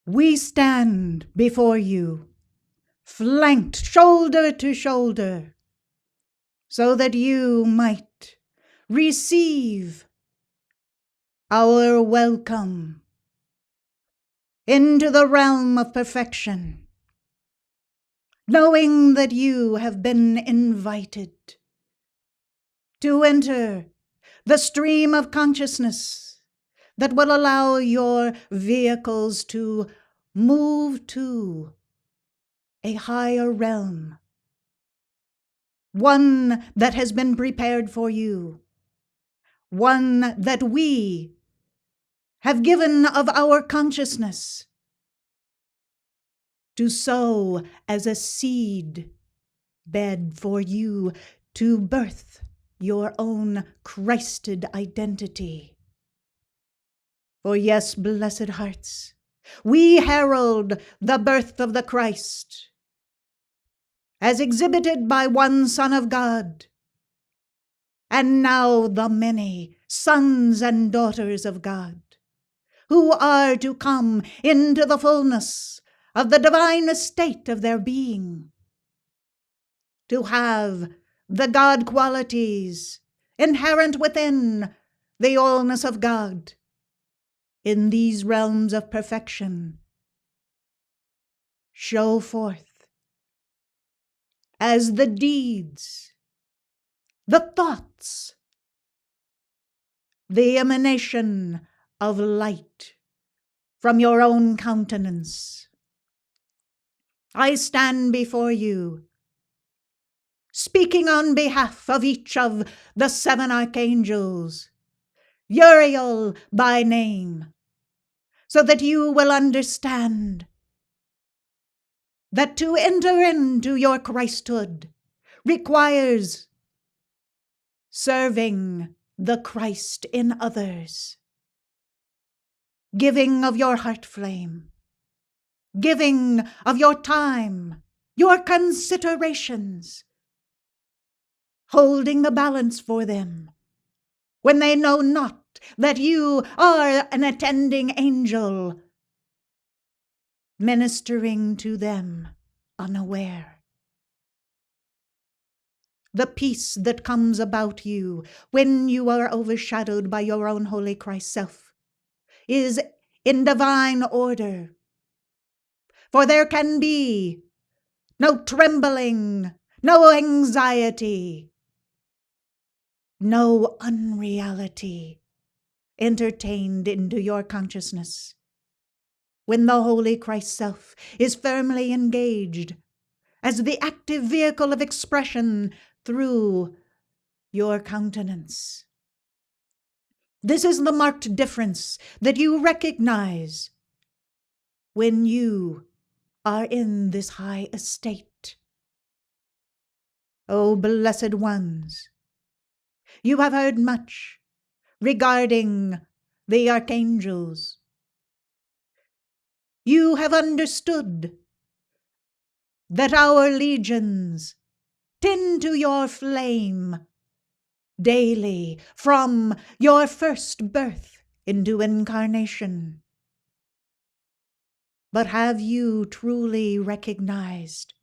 We stand before you, flanked shoulder to shoulder, so that you might receive our welcome into the realm of perfection, knowing that you have been invited to enter the stream of consciousness that will allow your vehicles to move to a higher realm, one that has been prepared for you, one that we have given of our consciousness to sow as a seed bed for you to birth your own Christed identity. For yes, blessed hearts, we herald the birth of the Christ as exhibited by one Son of God, and now the many sons and daughters of God who are to come into the fullness of the divine estate of their being, to have the God qualities inherent within the allness of God in these realms of perfection show forth as the deeds, the thoughts, the emanation of light from your own countenance. I stand before you, speaking on behalf of each of the seven archangels, Uriel by name, so that you will understand that to enter into your Christhood requires serving the Christ in others, giving of your heart flame, giving of your time, your considerations, holding the balance for them when they know not that you are an attending angel, ministering to them unaware. The peace that comes about you when you are overshadowed by your own holy Christ self is in divine order. For there can be no trembling, no anxiety, no unreality entertained into your consciousness when the holy Christ self is firmly engaged as the active vehicle of expression through your countenance. This is the marked difference that you recognize when you are in this high estate. O blessed ones, you have heard much regarding the archangels. You have understood that our legions tend to your flame daily from your first birth into incarnation. But have you truly recognized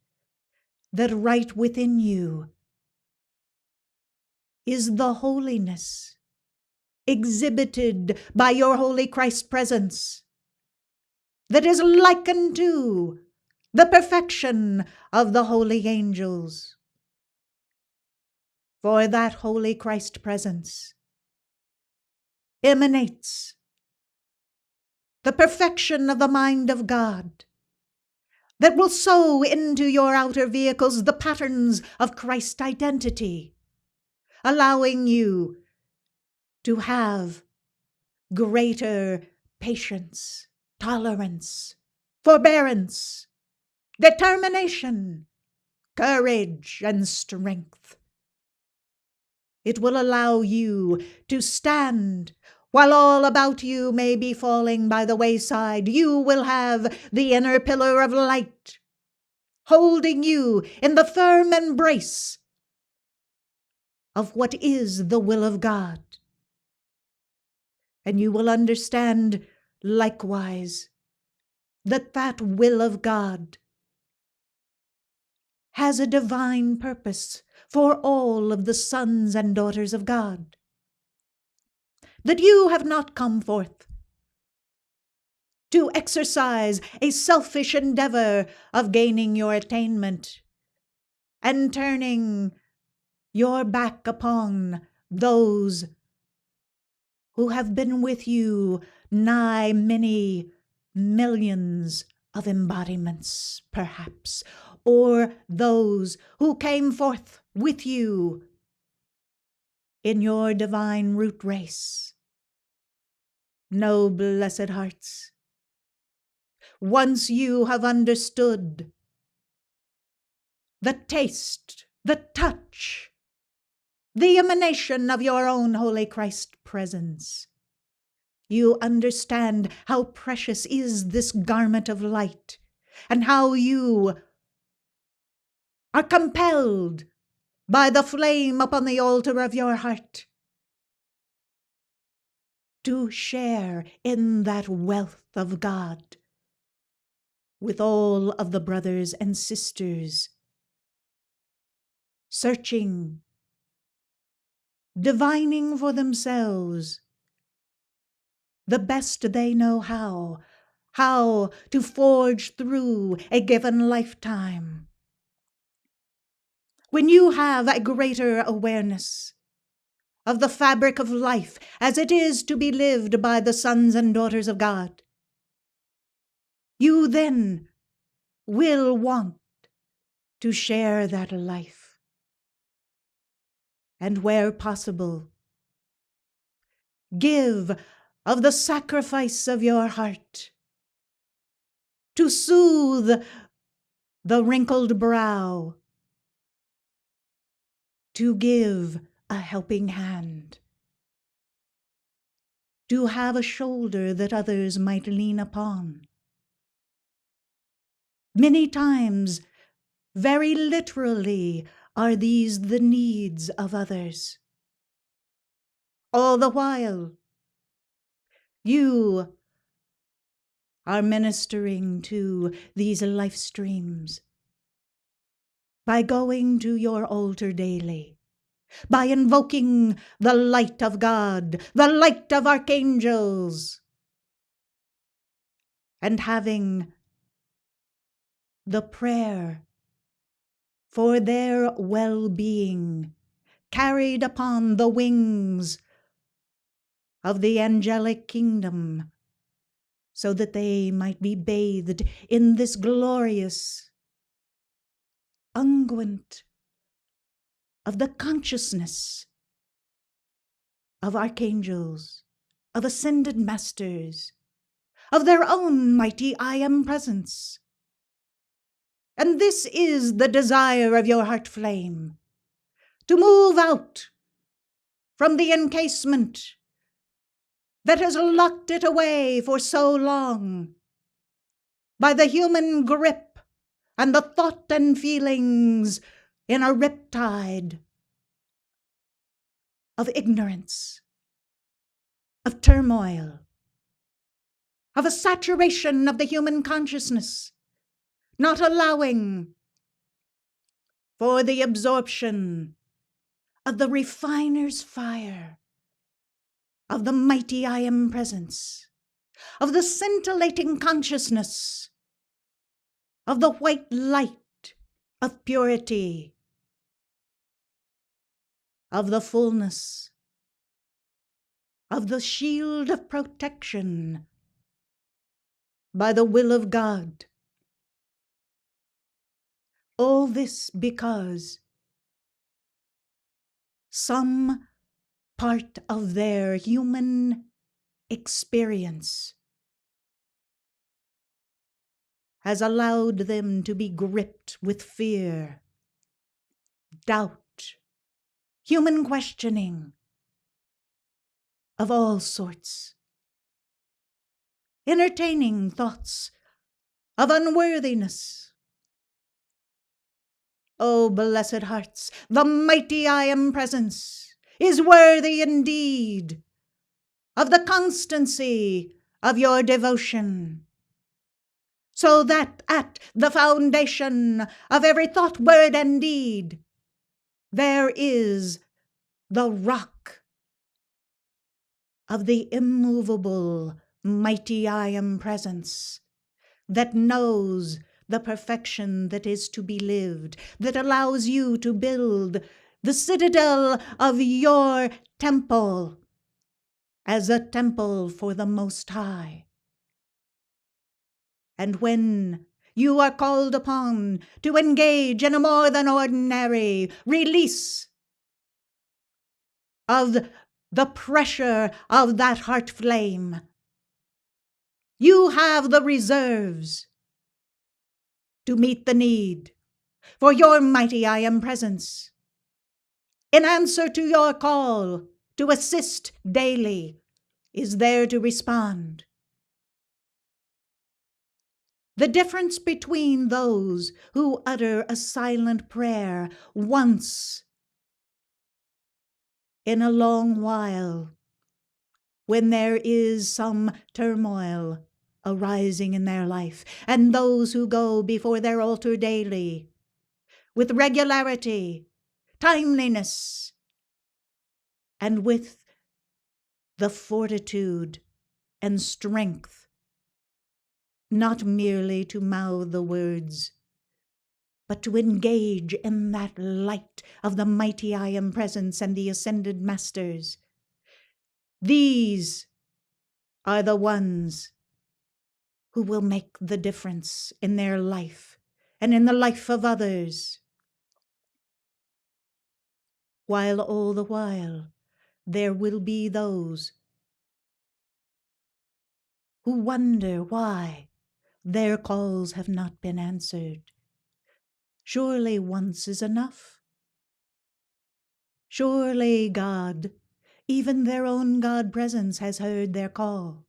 that right within you is the holiness exhibited by your holy Christ presence that is like unto the perfection of the holy angels? For that holy Christ presence emanates the perfection of the mind of God that will sow into your outer vehicles the patterns of Christ identity, allowing you to have greater patience, tolerance, forbearance, determination, courage, and strength. It will allow you to stand while all about you may be falling by the wayside. You will have the inner pillar of light holding you in the firm embrace of what is the will of God. And you will understand likewise that will of God has a divine purpose for all of the sons and daughters of God. That you have not come forth to exercise a selfish endeavor of gaining your attainment and turning your back upon those who have been with you nigh many millions of embodiments, perhaps, or those who came forth with you in your divine root race. No, blessed hearts, once you have understood the taste, the touch, the emanation of your own Holy Christ presence, you understand how precious is this garment of light, and how you are compelled by the flame upon the altar of your heart to share in that wealth of God with all of the brothers and sisters searching, divining for themselves the best they know how to forge through a given lifetime. When you have a greater awareness of the fabric of life as it is to be lived by the sons and daughters of God, you then will want to share that life. And where possible, give of the sacrifice of your heart to soothe the wrinkled brow, to give a helping hand, to have a shoulder that others might lean upon. Many times, very literally, are these the needs of others. All the while, you are ministering to these life streams by going to your altar daily, by invoking the light of God, the light of archangels, and having the prayer for their well-being carried upon the wings of the angelic kingdom, so that they might be bathed in this glorious unguent of the consciousness of archangels, of ascended masters, of their own mighty I Am presence. And this is the desire of your heart flame, to move out from the encasement that has locked it away for so long by the human grip and the thought and feelings in a riptide of ignorance, of turmoil, of a saturation of the human consciousness, not allowing for the absorption of the refiner's fire, of the mighty I Am presence, of the scintillating consciousness, of the white light of purity, of the fullness, of the shield of protection by the will of God. All this because some part of their human experience has allowed them to be gripped with fear, doubt, human questioning of all sorts, entertaining thoughts of unworthiness. O blessed hearts, the mighty I Am presence is worthy indeed of the constancy of your devotion. so that at the foundation of every thought, word, and deed, there is the rock of the immovable, mighty I Am Presence that knows the perfection that is to be lived, that allows you to build the citadel of your temple as a temple for the Most High. And when you are called upon to engage in a more than ordinary release of the pressure of that heart flame, you have the reserves to meet the need, for your mighty I Am Presence, in answer to your call to assist daily, is there to respond. The difference between those who utter a silent prayer once in a long while, when there is some turmoil arising in their life, and those who go before their altar daily with regularity, timeliness, and with the fortitude and strength, not merely to mouth the words, but to engage in that light of the mighty I Am Presence and the Ascended Masters. These are the ones who will make the difference in their life and in the life of others. While all the while there will be those who wonder why their calls have not been answered. Surely once is enough. Surely God, even their own God presence, has heard their call.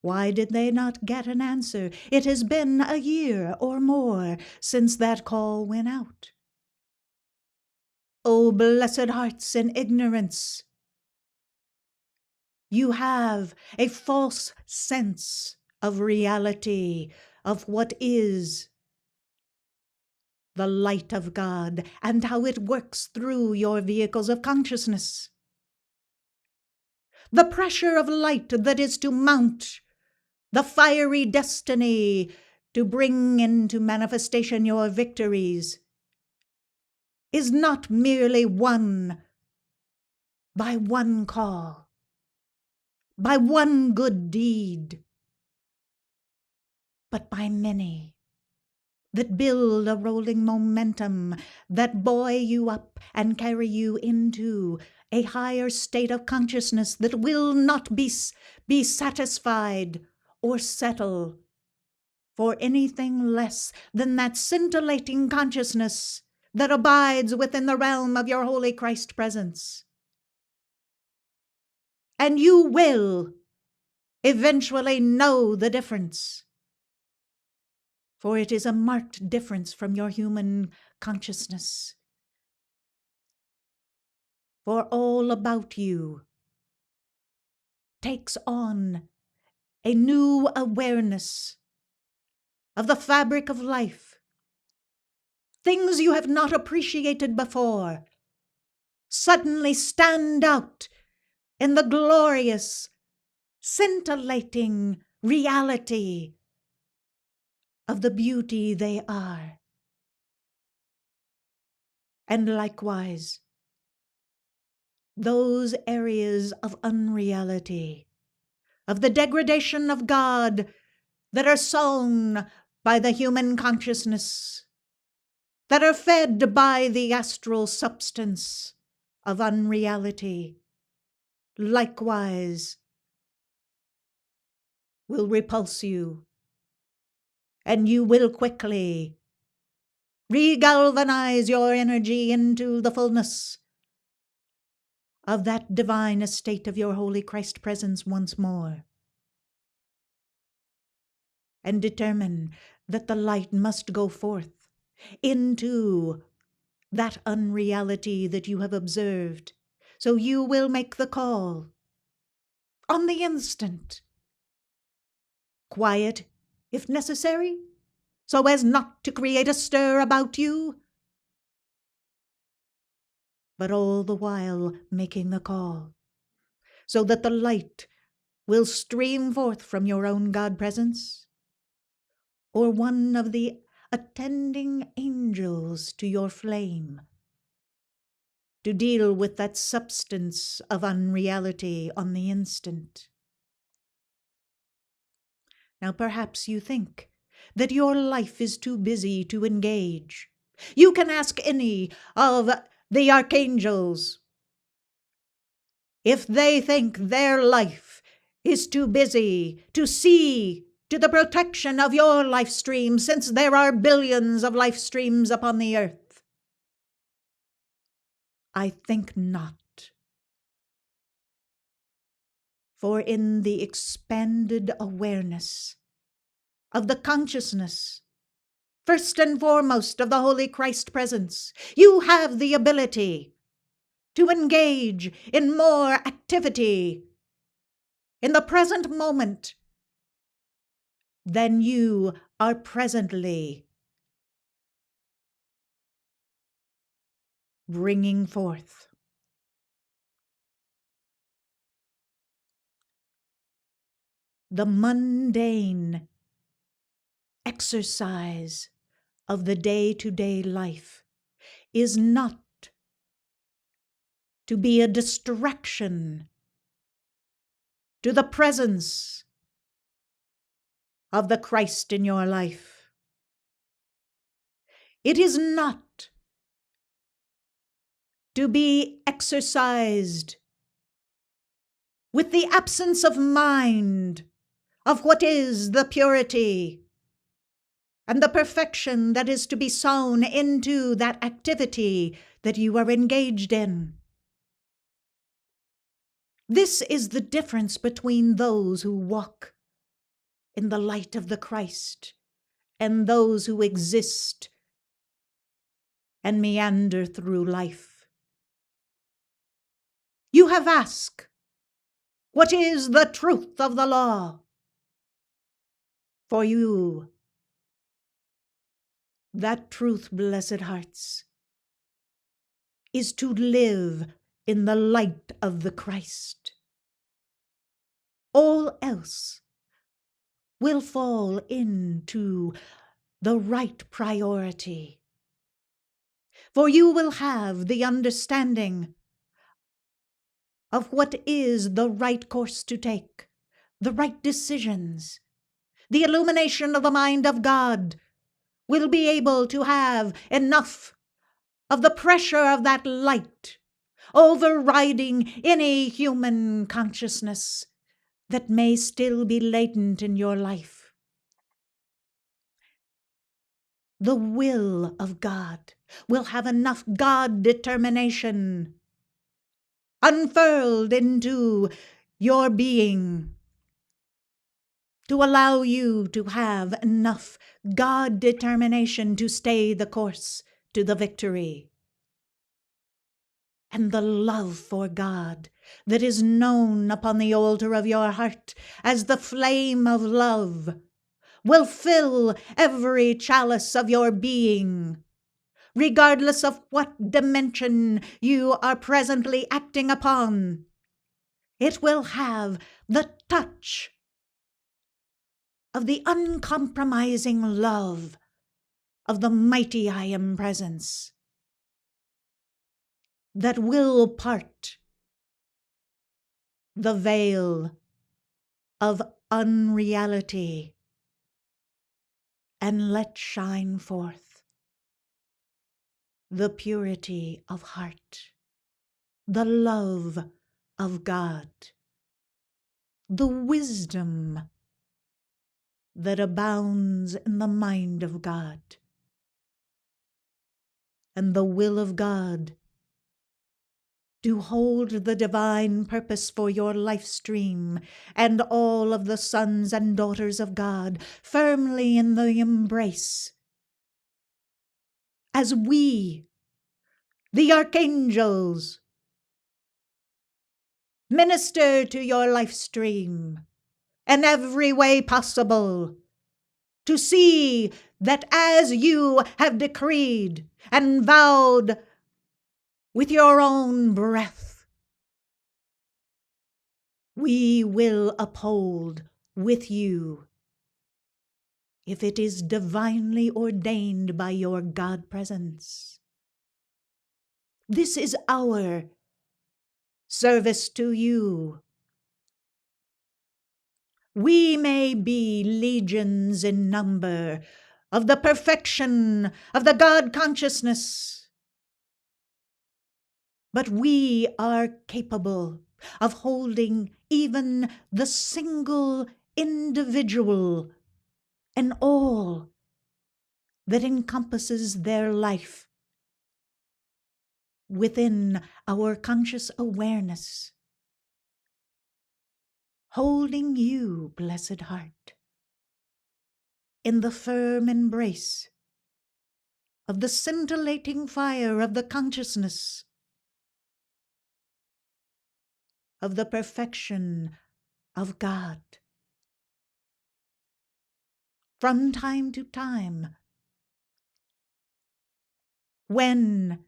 Why did they not get an answer? It has been a year or more since that call went out. O blessed hearts in ignorance, you have a false sense of reality, of what is the light of God and how it works through your vehicles of consciousness. The pressure of light that is to mount the fiery destiny to bring into manifestation your victories is not merely won by one call, by one good deed, but by many that build a rolling momentum that buoy you up and carry you into a higher state of consciousness that will not be satisfied or settle for anything less than that scintillating consciousness that abides within the realm of your holy Christ presence. And you will eventually know the difference, for it is a marked difference from your human consciousness. For all about you takes on a new awareness of the fabric of life. Things you have not appreciated before suddenly stand out in the glorious, scintillating reality of the beauty they are. And likewise, those areas of unreality, of the degradation of God that are sown by the human consciousness, that are fed by the astral substance of unreality, likewise will repulse you, and you will quickly regalvanize your energy into the fullness of that divine estate of your holy Christ presence once more, and determine that the light must go forth into that unreality that you have observed. So you will make the call on the instant. Quiet if necessary, so as not to create a stir about you, but all the while making the call, so that the light will stream forth from your own God presence, or one of the attending angels to your flame, to deal with that substance of unreality on the instant. Now perhaps you think that your life is too busy to engage. You can ask any of the archangels if they think their life is too busy to see to the protection of your life stream, since there are billions of life streams upon the earth. I think not. For in the expanded awareness of the consciousness, first and foremost of the Holy Christ presence, you have the ability to engage in more activity in the present moment than you are presently bringing forth. The mundane exercise of the day-to-day life is not to be a distraction to the presence of the Christ in your life. It is not to be exercised with the absence of mind of what is the purity and the perfection that is to be sown into that activity that you are engaged in. This is the difference between those who walk in the light of the Christ and those who exist and meander through life. You have asked, what is the truth of the law? For you, that truth, blessed hearts, is to live in the light of the Christ. All else will fall into the right priority. For you will have the understanding of what is the right course to take, the right decisions. The illumination of the mind of God will be able to have enough of the pressure of that light overriding any human consciousness that may still be latent in your life. The will of God will have enough God determination unfurled into your being to allow you to have enough God determination to stay the course to the victory. And the love for God that is known upon the altar of your heart as the flame of love will fill every chalice of your being, regardless of what dimension you are presently acting upon. It will have the touch of the uncompromising love of the mighty I Am presence that will part the veil of unreality and let shine forth the purity of heart, the love of God, the wisdom that abounds in the mind of God, and the will of God to hold the divine purpose for your life stream and all of the sons and daughters of God firmly in the embrace. As we, the archangels, minister to your life stream in every way possible, to see that as you have decreed and vowed with your own breath, we will uphold with you if it is divinely ordained by your God presence. This is our service to you. We may be legions in number of the perfection of the God consciousness, but we are capable of holding even the single individual and all that encompasses their life within our conscious awareness, holding you, blessed heart, in the firm embrace of the scintillating fire of the consciousness of the perfection of God. From time to time, when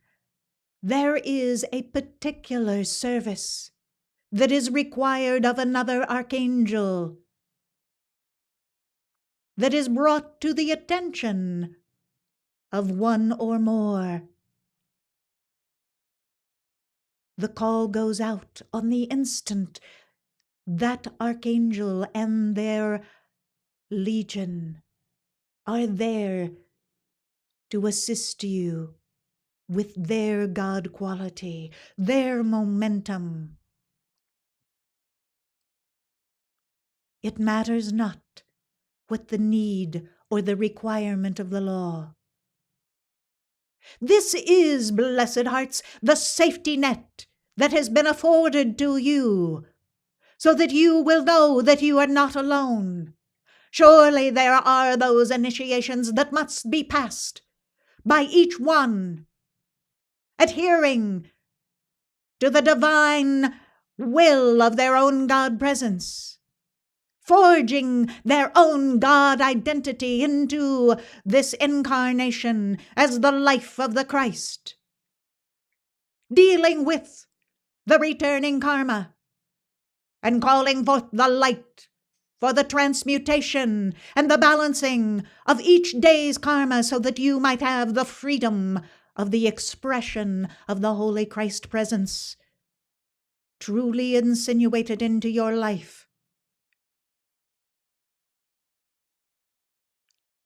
there is a particular service that is required of another archangel, that is brought to the attention of one or more, the call goes out on the instant. That archangel and their legion are there to assist you with their God quality, their momentum. It matters not what the need or the requirement of the law. This is, blessed hearts, the safety net that has been afforded to you, so that you will know that you are not alone. Surely there are those initiations that must be passed by each one, adhering to the divine will of their own God presence, forging their own God identity into this incarnation as the life of the Christ, dealing with the returning karma and calling forth the light for the transmutation and the balancing of each day's karma, so that you might have the freedom of the expression of the Holy Christ presence truly insinuated into your life.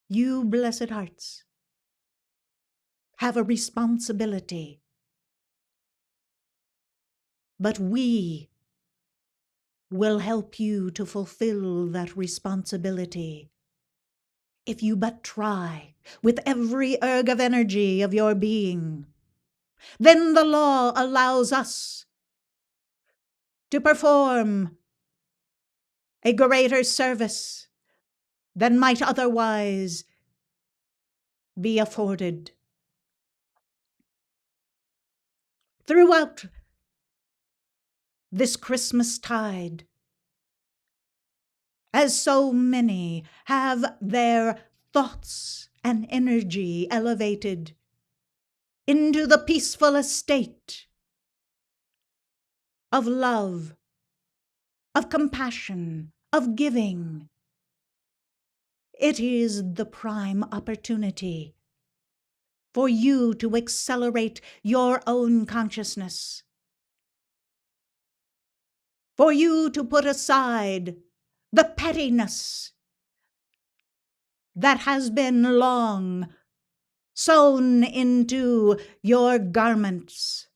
You, blessed hearts, have a responsibility, but we will help you to fulfill that responsibility if you but try with every erg of energy of your being. Then the law allows us to perform a greater service than might otherwise be afforded. Throughout this Christmastide, as so many have their thoughts and energy elevated into the peaceful estate of love, of compassion, of giving, it is the prime opportunity for you to accelerate your own consciousness, for you to put aside the pettiness that has been long sewn into your garments,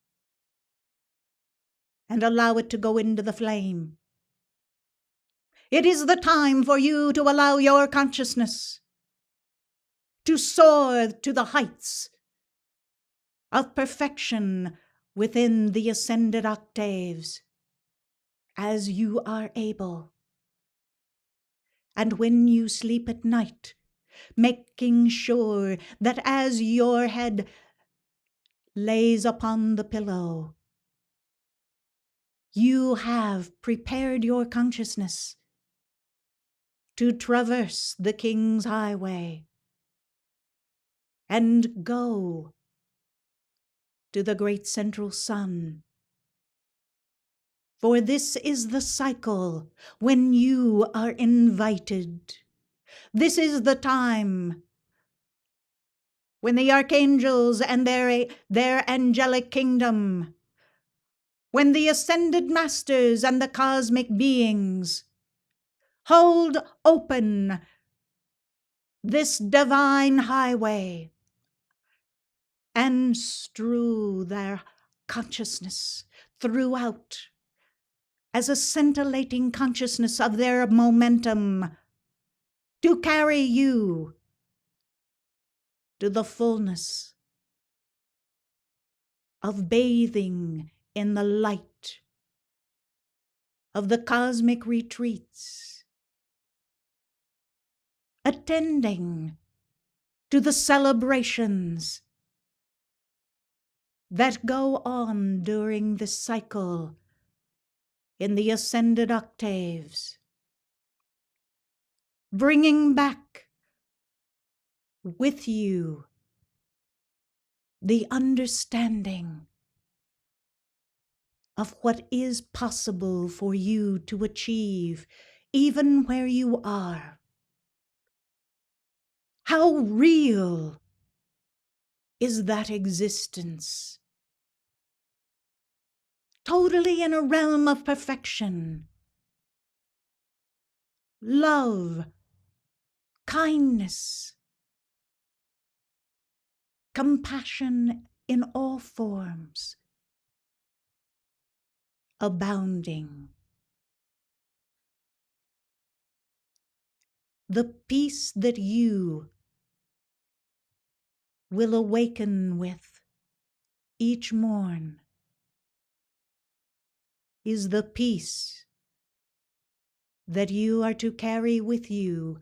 and allow it to go into the flame. It is the time for you to allow your consciousness to soar to the heights of perfection within the Ascended Octaves as you are able. And when you sleep at night, making sure that as your head lays upon the pillow, you have prepared your consciousness to traverse the King's highway and go to the great central sun. For this is the cycle when you are invited. This is the time when the archangels and their angelic kingdom, when the ascended masters and the cosmic beings hold open this divine highway and strew their consciousness throughout as a scintillating consciousness of their momentum to carry you to the fullness of bathing in the light of the cosmic retreats, attending to the celebrations that go on during this cycle in the Ascended Octaves, bringing back with you the understanding of what is possible for you to achieve even where you are. How real is that existence? Totally in a realm of perfection. Love, kindness, compassion in all forms, abounding. The peace that you will awaken with each morn is the peace that you are to carry with you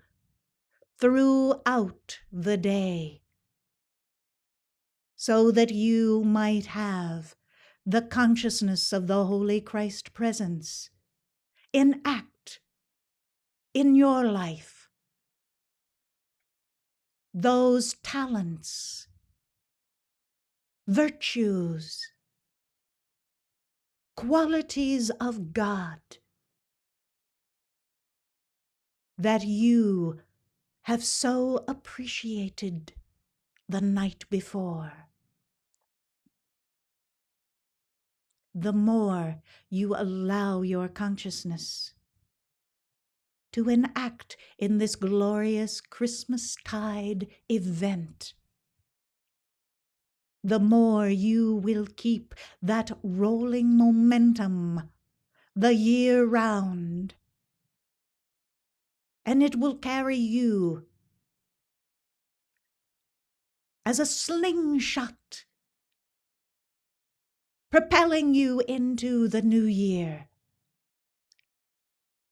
throughout the day, so that you might have the consciousness of the Holy Christ presence in act in your life. Those talents, virtues, qualities of God that you have so appreciated the night before. The more you allow your consciousness to enact in this glorious Christmastide event, the more you will keep that rolling momentum the year round, and it will carry you as a slingshot, propelling you into the new year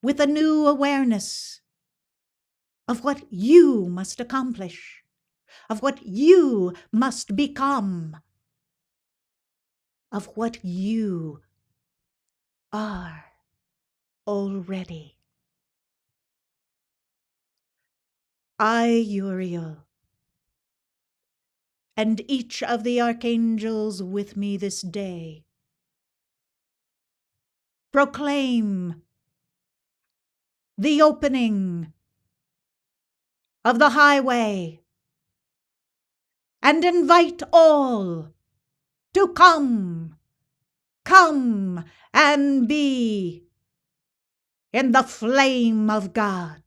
with a new awareness of what you must accomplish, of what you must become, of what you are already. I, Uriel, and each of the archangels with me this day, proclaim the opening of the highway and invite all to come and be in the flame of God.